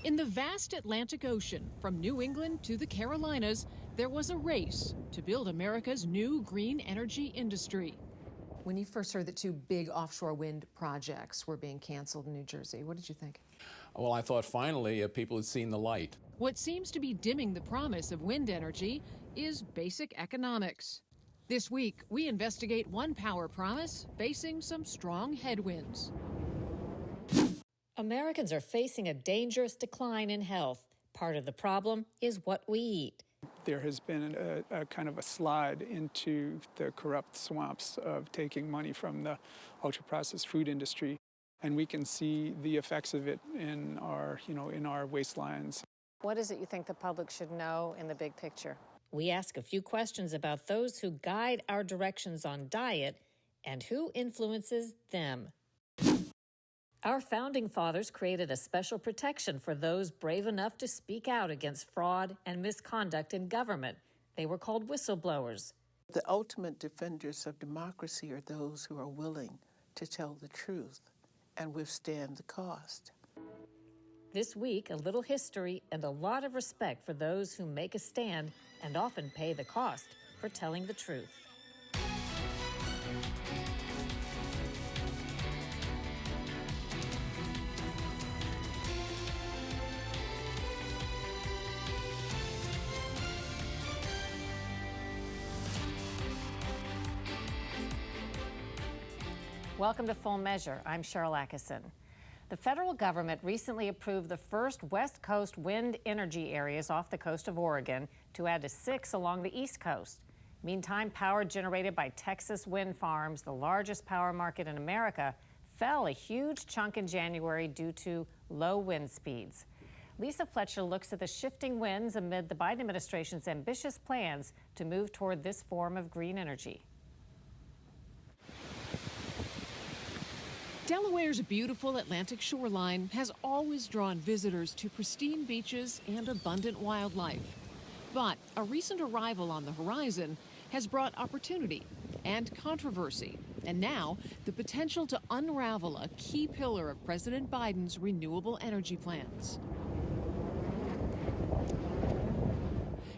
In the vast Atlantic Ocean, from New England to the Carolinas, there was a race to build America's new green energy industry. When you first heard that two big offshore wind projects were being canceled in New Jersey, what did you think? Well, I thought finally people had seen the light. What seems to be dimming the promise of wind energy is basic economics. This week, we investigate one power promise facing some strong headwinds. Americans are facing a dangerous decline in health. Part of the problem is what we eat. There has been a kind of a slide into the corrupt swamps of taking money from the ultra-processed food industry. And we can see the effects of it in our waistlines. What is it you think the public should know in the big picture? We ask a few questions about those who guide our directions on diet and who influences them. Our founding fathers created a special protection for those brave enough to speak out against fraud and misconduct in government. They were called whistleblowers. The ultimate defenders of democracy are those who are willing to tell the truth and withstand the cost. This week, a little history and a lot of respect for those who make a stand and often pay the cost for telling the truth. Welcome to Full Measure. I'm Sharyl Attkisson. The federal government recently approved the first West Coast wind energy areas off the coast of Oregon to add to 6 along the East Coast. Meantime, power generated by Texas wind farms, the largest power market in America, fell a huge chunk in January due to low wind speeds. Lisa Fletcher looks at the shifting winds amid the Biden administration's ambitious plans to move toward this form of green energy. Delaware's beautiful Atlantic shoreline has always drawn visitors to pristine beaches and abundant wildlife. But a recent arrival on the horizon has brought opportunity and controversy, and now the potential to unravel a key pillar of President Biden's renewable energy plans.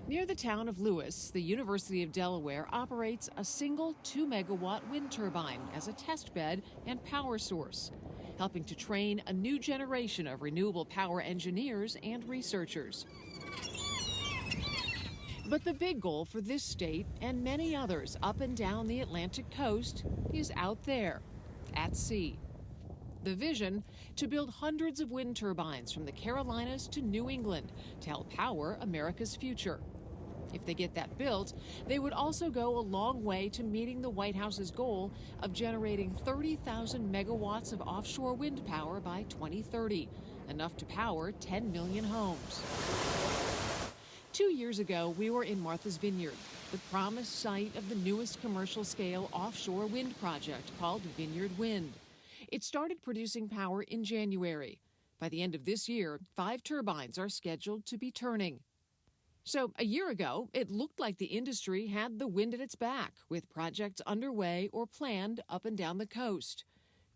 Near the town of Lewis, the University of Delaware operates a single 2-megawatt wind turbine as a test bed and power source, helping to train a new generation of renewable power engineers and researchers. But the big goal for this state and many others up and down the Atlantic coast is out there, at sea. The vision: to build hundreds of wind turbines from the Carolinas to New England to help power America's future. If they get that built, they would also go a long way to meeting the White House's goal of generating 30,000 megawatts of offshore wind power by 2030, enough to power 10 million homes. 2 years ago, we were in Martha's Vineyard, the promised site of the newest commercial-scale offshore wind project called Vineyard Wind. It started producing power in January. By the end of this year, 5 turbines are scheduled to be turning. So a year ago, it looked like the industry had the wind at its back, with projects underway or planned up and down the coast.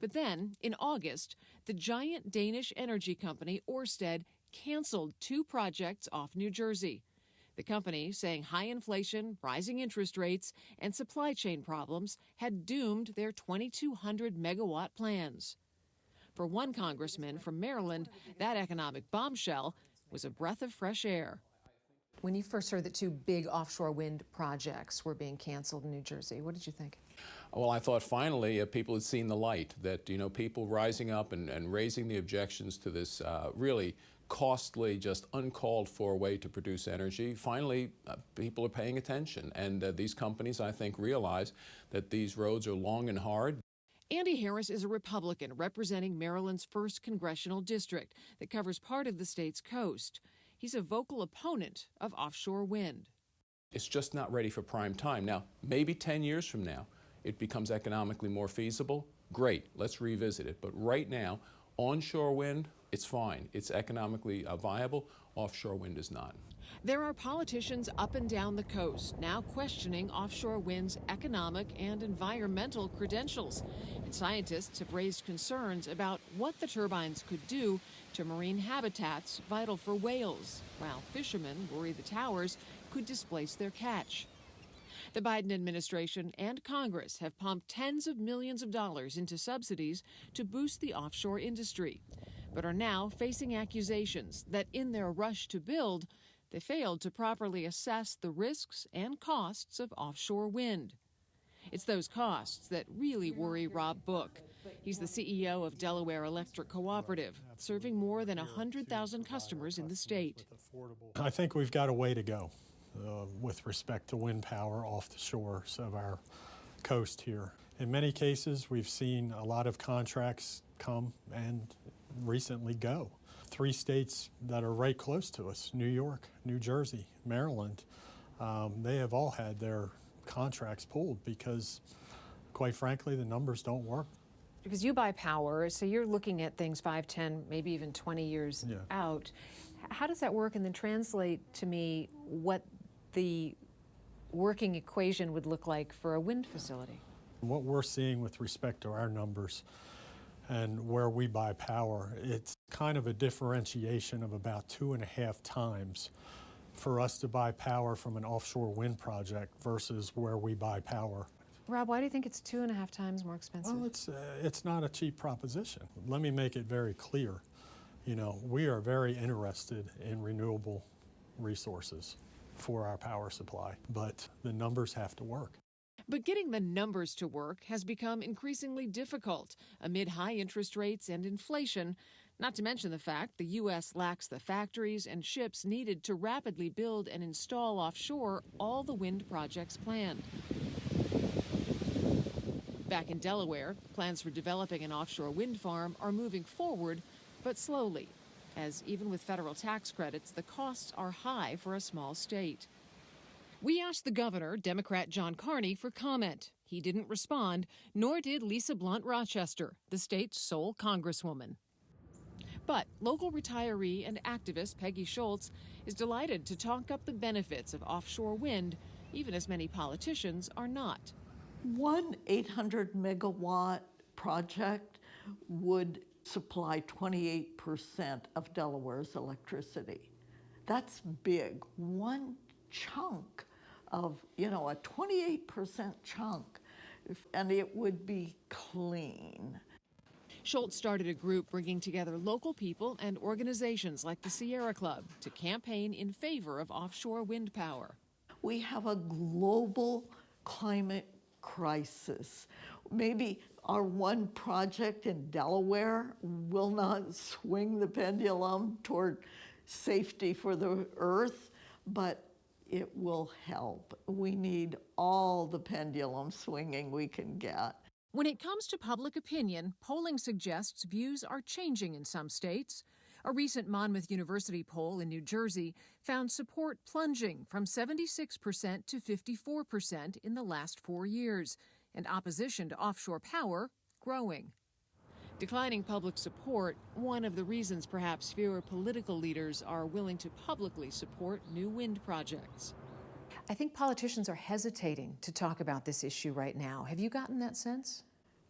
But then, in August, the giant Danish energy company Ørsted canceled 2 projects off New Jersey. The company saying high inflation, rising interest rates, and supply chain problems had doomed their 2,200 megawatt plans. For one congressman from Maryland, that economic bombshell was a breath of fresh air. When you first heard that two big offshore wind projects were being canceled in New Jersey, what did you think? Well, I thought finally people had seen the light, that, people rising up and raising the objections to this really costly, just uncalled for way to produce energy. Finally, people are paying attention, and these companies, I think, realize that these roads are long and hard. Andy Harris is a Republican representing Maryland's 1st congressional district that covers part of the state's coast. He's a vocal opponent of offshore wind. It's just not ready for prime time. Now, maybe 10 years from now, it becomes economically more feasible. Great, let's revisit it. But right now, onshore wind, it's fine. It's economically viable. offshore wind is not. There are politicians up and down the coast now questioning offshore wind's economic and environmental credentials. And scientists have raised concerns about what the turbines could do to marine habitats vital for whales, while fishermen worry the towers could displace their catch. The Biden administration and Congress have pumped tens of millions of dollars into subsidies to boost the offshore industry, but are now facing accusations that in their rush to build, they failed to properly assess the risks and costs of offshore wind. It's those costs that really worry Rob Book. He's the CEO of Delaware Electric Cooperative, serving more than 100,000 customers in the state. I think we've got a way to go with respect to wind power off the shores of our coast here. In many cases, we've seen a lot of contracts come and recently go. 3 states that are right close to us, New York, New Jersey, Maryland, they have all had their contracts pulled because, quite frankly, the numbers don't work. Because you buy power, so you're looking at things 5, 10, maybe even 20 years out. How does that work and then translate to me what the working equation would look like for a wind facility? What we're seeing with respect to our numbers and where we buy power, it's kind of a differentiation of about 2.5 times for us to buy power from an offshore wind project versus where we buy power. Rob, why do you think it's 2.5 times more expensive? Well, it's not a cheap proposition. Let me make it very clear. You know, we are very interested in renewable resources for our power supply, but the numbers have to work. But getting the numbers to work has become increasingly difficult amid high interest rates and inflation, not to mention the fact the U.S. lacks the factories and ships needed to rapidly build and install offshore all the wind projects planned. Back in Delaware, plans for developing an offshore wind farm are moving forward, but slowly, as even with federal tax credits, the costs are high for a small state. We asked the governor, Democrat John Carney, for comment. He didn't respond, nor did Lisa Blunt Rochester, the state's sole congresswoman. But local retiree and activist Peggy Schultz is delighted to talk up the benefits of offshore wind, even as many politicians are not. One 800-megawatt project would supply 28% of Delaware's electricity. That's big. One chunk of, a 28% chunk, and it would be clean. Schultz started a group bringing together local people and organizations like the Sierra Club to campaign in favor of offshore wind power. We have a global climate crisis. Maybe our one project in Delaware will not swing the pendulum toward safety for the earth, but it will help. We need all the pendulum swinging we can get. When it comes to public opinion, polling suggests views are changing in some states. A recent Monmouth University poll in New Jersey found support plunging from 76% to 54% in the last 4 years, and opposition to offshore power growing. Declining public support, one of the reasons perhaps fewer political leaders are willing to publicly support new wind projects. I think politicians are hesitating to talk about this issue right now. Have you gotten that sense?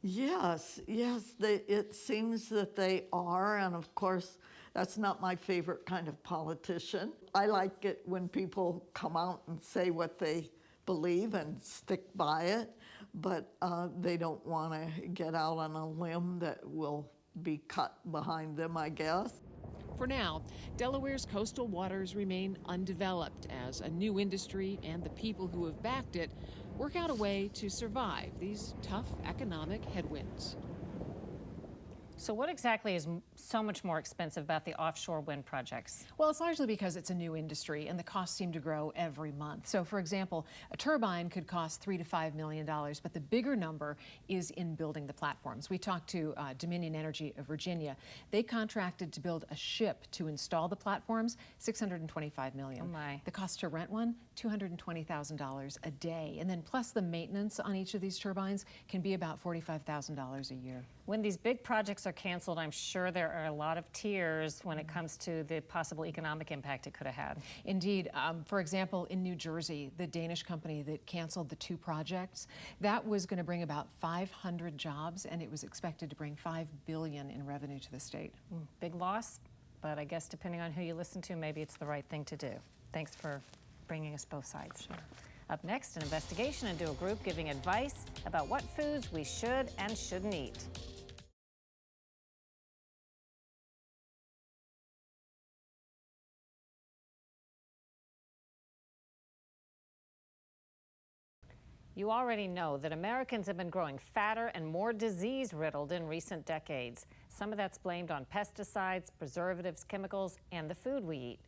Yes, it seems that they are, and of course, that's not my favorite kind of politician. I like it when people come out and say what they believe and stick by it, but they don't want to get out on a limb that will be cut behind them, I guess. For now, Delaware's coastal waters remain undeveloped as a new industry and the people who have backed it work out a way to survive these tough economic headwinds. So what exactly is so much more expensive about the offshore wind projects? Well, it's largely because it's a new industry and the costs seem to grow every month. So, for example, a turbine could cost $3 to $5 million, but the bigger number is in building the platforms. We talked to Dominion Energy of Virginia. They contracted to build a ship to install the platforms, $625 million. Oh my. The cost to rent one, $220,000 a day. And then plus the maintenance on each of these turbines can be about $45,000 a year. When these big projects are canceled, I'm sure there are a lot of tears when it comes to the possible economic impact it could have had. Indeed. For example, in New Jersey, the Danish company that canceled the 2 projects, that was going to bring about 500 jobs, and it was expected to bring $5 billion in revenue to the state. Big loss, but I guess depending on who you listen to, maybe it's the right thing to do. Thanks for bringing us both sides. Sure. Up next, an investigation into a group giving advice about what foods we should and shouldn't eat. You already know that Americans have been growing fatter and more disease-riddled in recent decades. Some of that's blamed on pesticides, preservatives, chemicals, and the food we eat.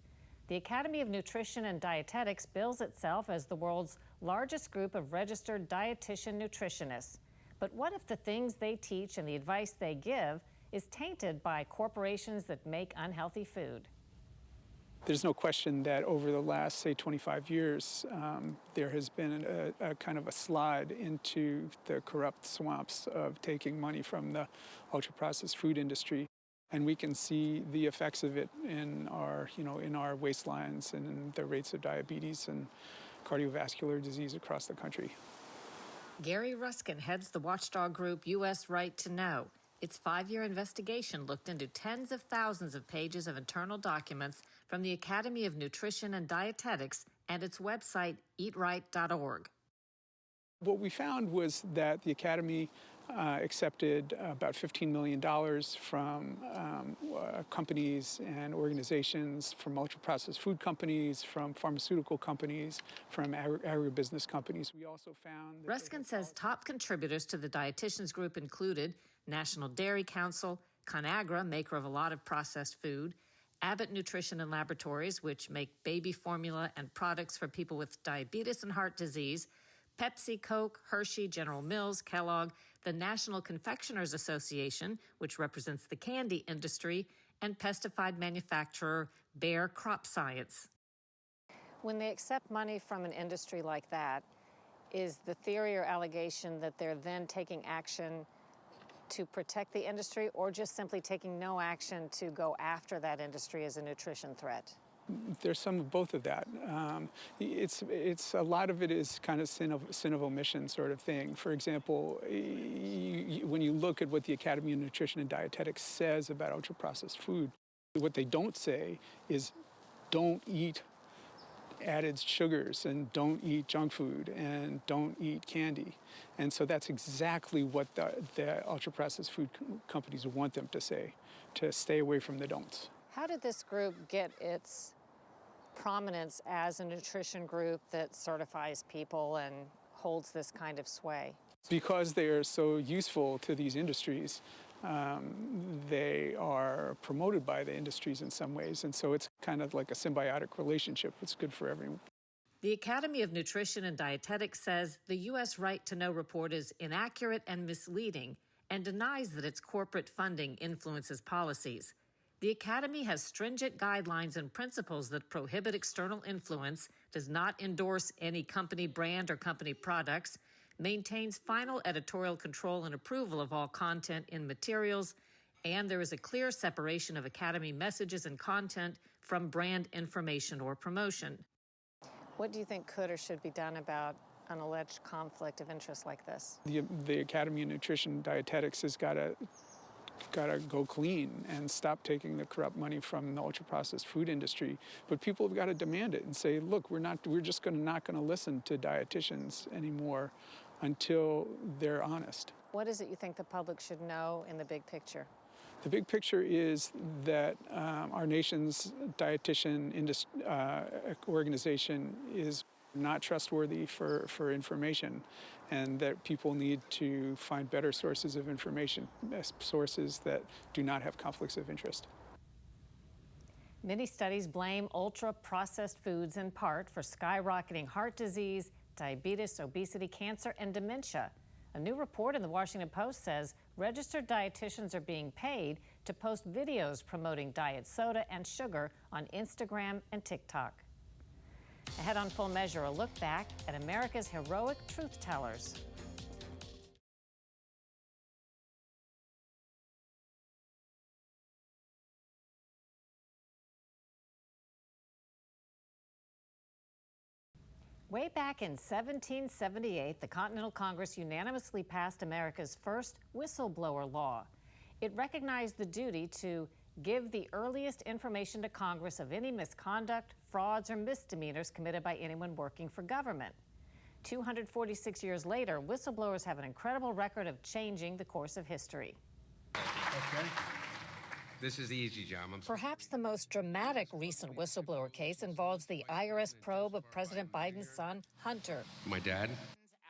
The Academy of Nutrition and Dietetics bills itself as the world's largest group of registered dietitian nutritionists. But what if the things they teach and the advice they give is tainted by corporations that make unhealthy food? There's no question that over the last, say, 25 years, there has been a kind of a slide into the corrupt swamps of taking money from the ultra-processed food industry. And we can see the effects of it in our, in our waistlines and in the rates of diabetes and cardiovascular disease across the country. Gary Ruskin heads the watchdog group U.S. Right to Know. Its 5-year investigation looked into tens of thousands of pages of internal documents from the Academy of Nutrition and Dietetics and its website, eatright.org. What we found was that the Academy accepted about $15 million from companies and organizations, from ultra-processed food companies, from pharmaceutical companies, from agribusiness companies. We also found that Ruskin says top contributors to the dietitians group included National Dairy Council, ConAgra, maker of a lot of processed food, Abbott Nutrition and Laboratories, which make baby formula and products for people with diabetes and heart disease, Pepsi, Coke, Hershey, General Mills, Kellogg, the National Confectioners Association, which represents the candy industry, and pesticide manufacturer Bayer Crop Science. When they accept money from an industry like that, is the theory or allegation that they're then taking action to protect the industry, or just simply taking no action to go after that industry as a nutrition threat? There's some of both of that. It's a lot of it is kind of sin of omission sort of thing. For example, when you look at what the Academy of Nutrition and Dietetics says about ultra-processed food, what they don't say is don't eat added sugars and don't eat junk food and don't eat candy. And so that's exactly what the ultra-processed food companies want them to say, to stay away from the don'ts. How did this group get its prominence as a nutrition group that certifies people and holds this kind of sway? Because they are so useful to these industries, they are promoted by the industries in some ways, and so it's kind of like a symbiotic relationship. It's good for everyone. The Academy of Nutrition and Dietetics says the U.S. Right to Know report is inaccurate and misleading and denies that its corporate funding influences policies. The Academy has stringent guidelines and principles that prohibit external influence, does not endorse any company brand or company products, maintains final editorial control and approval of all content in materials, and there is a clear separation of Academy messages and content from brand information or promotion. What do you think could or should be done about an alleged conflict of interest like this? The Academy of Nutrition and Dietetics has got to go clean and stop taking the corrupt money from the ultra-processed food industry. But people have got to demand it and say, look, we're just not going to listen to dietitians anymore until they're honest. What is it you think the public should know in the big picture? The big picture is that our nation's dietitian organization is not trustworthy for information, and that people need to find better sources of information, sources that do not have conflicts of interest. Many studies blame ultra-processed foods in part for skyrocketing heart disease, diabetes, obesity, cancer, and dementia. A new report in the Washington Post says registered dietitians are being paid to post videos promoting diet soda and sugar on Instagram and TikTok. Ahead on Full Measure, a look back at America's heroic truth tellers. Way back in 1778, the Continental Congress unanimously passed America's first whistleblower law. It recognized the duty to give the earliest information to Congress of any misconduct, frauds, or misdemeanors committed by anyone working for government. 246 years later, whistleblowers have an incredible record of changing the course of history. Okay. This is the easy job. Perhaps the most dramatic recent whistleblower case involves the IRS probe of President Biden's son, Hunter. My dad?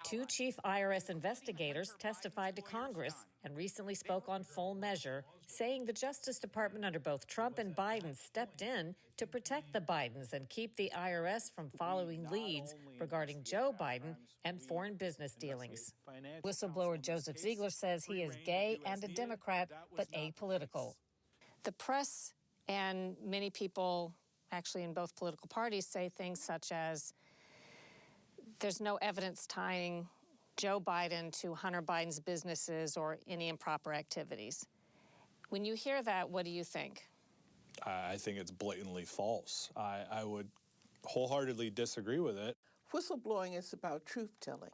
Two chief IRS investigators testified to Congress and recently spoke on Full Measure, saying the Justice Department under both Trump and Biden stepped in to protect the Bidens and keep the IRS from following leads regarding Joe Biden and foreign business dealings. Whistleblower Joseph Ziegler says he is gay and a Democrat, but apolitical. The press and many people, actually in both political parties, say things such as, there's no evidence tying Joe Biden to Hunter Biden's businesses or any improper activities. When you hear that, what do you think? I think it's blatantly false. I would wholeheartedly disagree with it. Whistleblowing is about truth-telling.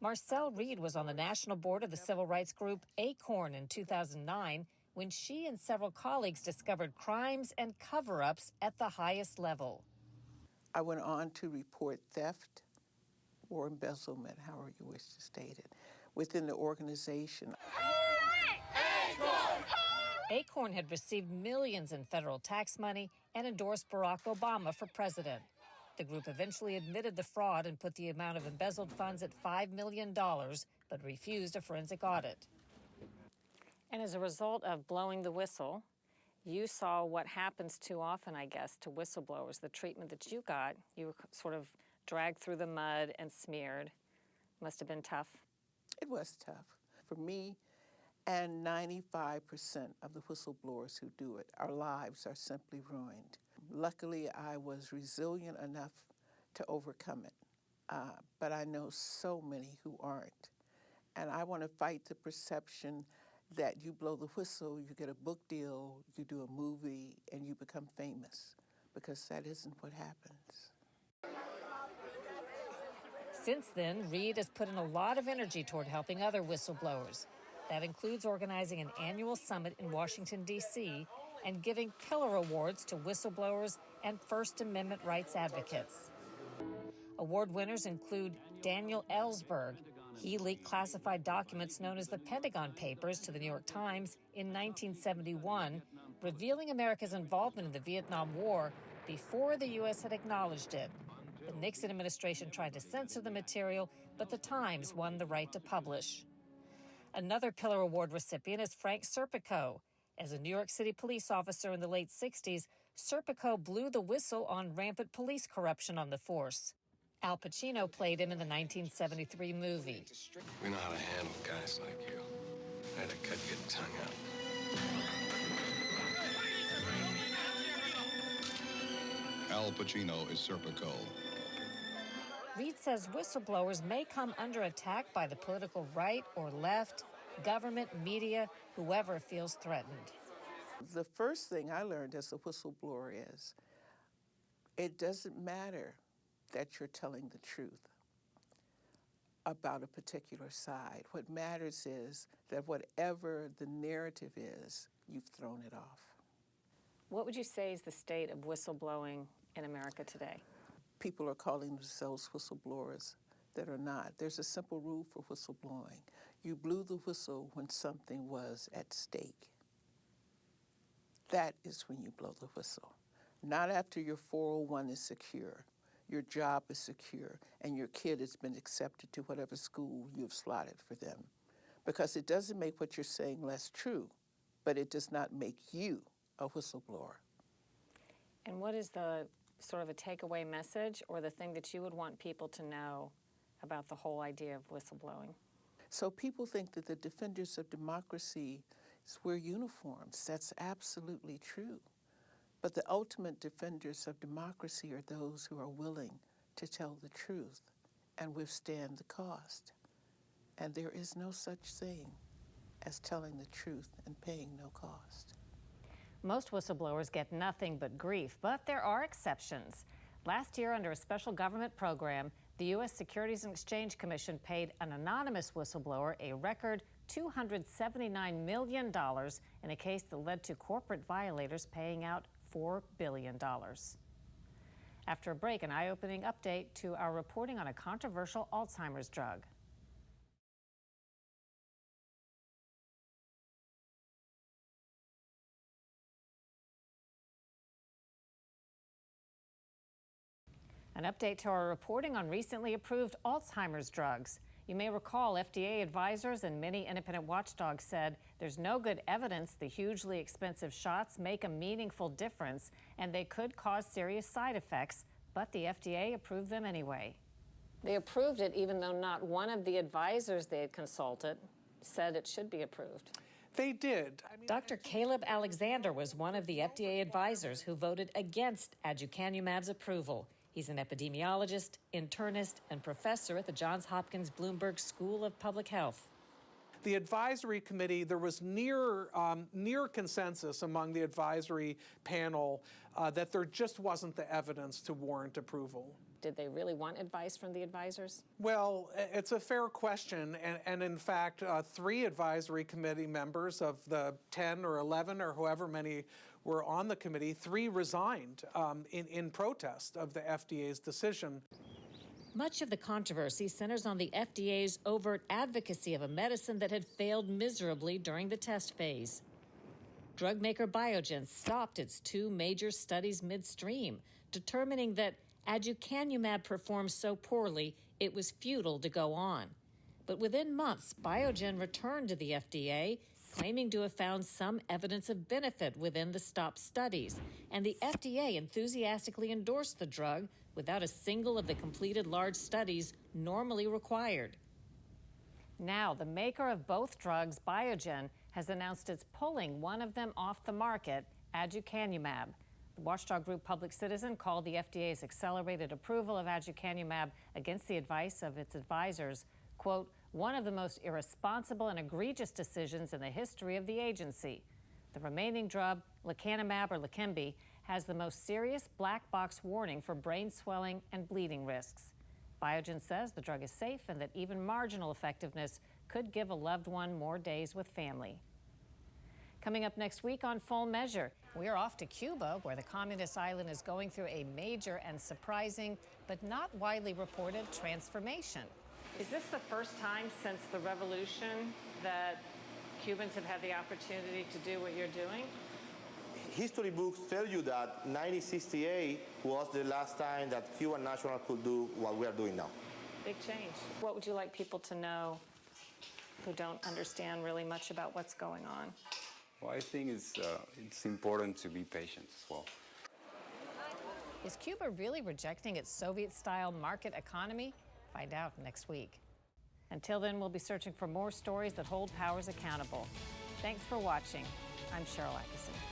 Marcelle Reed was on the national board of the civil rights group Acorn in 2009 when she and several colleagues discovered crimes and cover-ups at the highest level. I went on to report theft or embezzlement, however you wish to state it, within the organization. Acorn had received millions in federal tax money and endorsed Barack Obama for president. The group eventually admitted the fraud and put the amount of embezzled funds at $5 million, but refused a forensic audit. And as a result of blowing the whistle, you saw what happens too often, I guess, to whistleblowers, the treatment that you got. You were sort of dragged through the mud and smeared. Must have been tough. It was tough. For me and 95% of the whistleblowers who do it, our lives are simply ruined. Luckily, I was resilient enough to overcome it, but I know so many who aren't. And I want to fight the perception that you blow the whistle, you get a book deal, you do a movie, and you become famous, because that isn't what happens. Since then, Reed has put in a lot of energy toward helping other whistleblowers. That includes organizing an annual summit in Washington, D.C., and giving pillar awards to whistleblowers and First Amendment rights advocates. Award winners include Daniel Ellsberg. He leaked classified documents known as the Pentagon Papers to the New York Times in 1971, revealing America's involvement in the Vietnam War before the U.S. had acknowledged it. The Nixon administration tried to censor the material, but the Times won the right to publish. Another Pillar Award recipient is Frank Serpico. As a New York City police officer in the late 60s, Serpico blew the whistle on rampant police corruption on the force. Al Pacino played him in the 1973 movie. We know how to handle guys like you. I had to cut your tongue out. Al Pacino is Serpico. Reed says whistleblowers may come under attack by the political right or left, government, media, whoever feels threatened. The first thing I learned as a whistleblower is it doesn't matter that you're telling the truth about a particular side. What matters is that whatever the narrative is, you've thrown it off. What would you say is the state of whistleblowing in America today? People are calling themselves whistleblowers that are not. There's a simple rule for whistleblowing. You blew the whistle when something was at stake. That is when you blow the whistle. Not after your 401 is secure, your job is secure, and your kid has been accepted to whatever school you've slotted for them. Because it doesn't make what you're saying less true, but it does not make you a whistleblower. And what is the sort of a takeaway message or the thing that you would want people to know about the whole idea of whistleblowing? So people think that the defenders of democracy wear uniforms. That's absolutely true. But the ultimate defenders of democracy are those who are willing to tell the truth and withstand the cost. And there is no such thing as telling the truth and paying no cost. Most whistleblowers get nothing but grief, but there are exceptions. Last year, under a special government program, the U.S. Securities and Exchange Commission paid an anonymous whistleblower a record $279 million in a case that led to corporate violators paying out $4 billion. After a break, an eye-opening update to our reporting on a controversial Alzheimer's drug. An update to our reporting on recently approved Alzheimer's drugs. You may recall FDA advisors and many independent watchdogs said there's no good evidence the hugely expensive shots make a meaningful difference and they could cause serious side effects, but the FDA approved them anyway. They approved it even though not one of the advisors they had consulted said it should be approved. They did. Dr. Caleb Alexander was one of the FDA advisors who voted against Aducanumab's approval. He's an epidemiologist, internist, and professor at the Johns Hopkins Bloomberg School of Public Health. The advisory committee, there was near consensus among the advisory panel that there just wasn't the evidence to warrant approval. Did they really want advice from the advisors? Well, it's a fair question, and in fact, 3 advisory committee members of the 10 or 11 or however many were on the committee, 3 resigned in protest of the FDA's decision. Much of the controversy centers on the FDA's overt advocacy of a medicine that had failed miserably during the test phase. Drug maker Biogen stopped its 2 major studies midstream, determining that Aducanumab performed so poorly it was futile to go on. But within months, Biogen returned to the FDA, claiming to have found some evidence of benefit within the stopped studies, and the FDA enthusiastically endorsed the drug without a single of the completed large studies normally required. Now, the maker of both drugs, Biogen, has announced it's pulling one of them off the market, Aducanumab. The watchdog group Public Citizen called the FDA's accelerated approval of Aducanumab against the advice of its advisors, quote, one of the most irresponsible and egregious decisions in the history of the agency. The remaining drug, lecanemab or Leqembi, has the most serious black box warning for brain swelling and bleeding risks. Biogen says the drug is safe and that even marginal effectiveness could give a loved one more days with family. Coming up next week on Full Measure, we're off to Cuba, where the communist island is going through a major and surprising, but not widely reported, transformation. Is this the first time since the revolution that Cubans have had the opportunity to do what you're doing? History books tell you that 1968 was the last time that Cuban nationals could do what we are doing now. Big change. What would you like people to know who don't understand really much about what's going on? Well, I think it's important to be patient as well. Is Cuba really rejecting its Soviet-style market economy? Find out next week. Until then, we'll be searching for more stories that hold powers accountable. Thanks for watching. I'm Sharyl Attkisson.